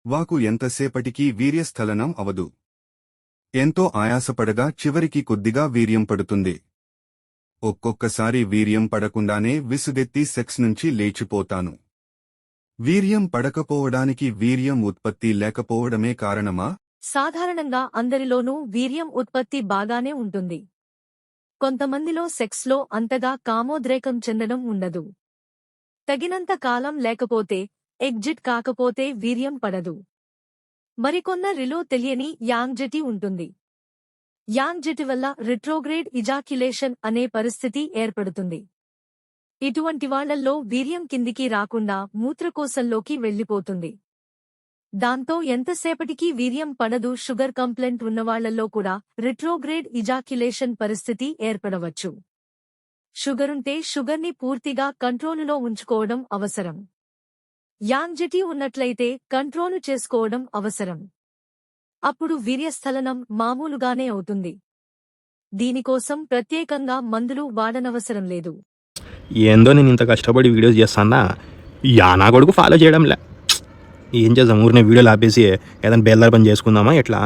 వాకు ఎంతసేపటికీ వీర్యస్థలనం అవదు. ఎంతో ఆయాసపడగా చివరికి కొద్దిగా వీర్యం పడుతుంది. ఒక్కొక్కసారి వీర్యం పడకుండానే విసుగెత్తి సెక్స్ నుంచి లేచిపోతాను. వీర్యం పడకపోవడానికి వీర్యం ఉత్పత్తి లేకపోవడమే కారణమా? సాధారణంగా అందరిలోనూ వీర్యం ఉత్పత్తి బాగానే ఉంటుంది. కొంతమందిలో సెక్స్లో అంతగా కామోద్రేకం చెందడం ఉండదు. తగినంత కాలం లేకపోతే, ఎగ్జిట్ కాకపోతే వీర్యం పడదు. మరికొన్నరిలో తెలియని యాంగ్జైటీ ఉంటుంది. యాంగ్జైటీ వల్ల రిట్రోగ్రేడ్ ఇజాక్యులేషన్ అనే పరిస్థితి ఏర్పడుతుంది. ఇటువంటి వాళ్లల్లో వీర్యం కిందికి రాకుండా మూత్రకోశంలోకి వెళ్లిపోతుంది. దాంతో ఎంతసేపటికి వీర్యం పడదు. షుగర్ కంప్లైంట్ ఉన్నవాళ్లలో కూడా రిట్రోగ్రేడ్ ఇజాక్యులేషన్ పరిస్థితి ఏర్పడవచ్చు. షుగరుంటే షుగర్ని పూర్తిగా కంట్రోలులో ఉంచుకోవడం అవసరం. యాంగ్జైటీ ఉన్నట్లయితే కంట్రోలు చేసుకోవడం అవసరం. అప్పుడు వీర్యస్థలనం మామూలుగానే అవుతుంది. దీనికోసం ప్రత్యేకంగా మందులు వాడనవసరం లేదు. ఏందో నేను ఇంత కష్టపడి వీడియోస్ చేస్తానా, నా కొడుకు ఫాలో చేయడంలే. ఏం చేద్దాం, ఊరినే వీడియోలు ఆపేసి ఏదైనా బేల్దార్ పని చేసుకుందామా ఎట్లా?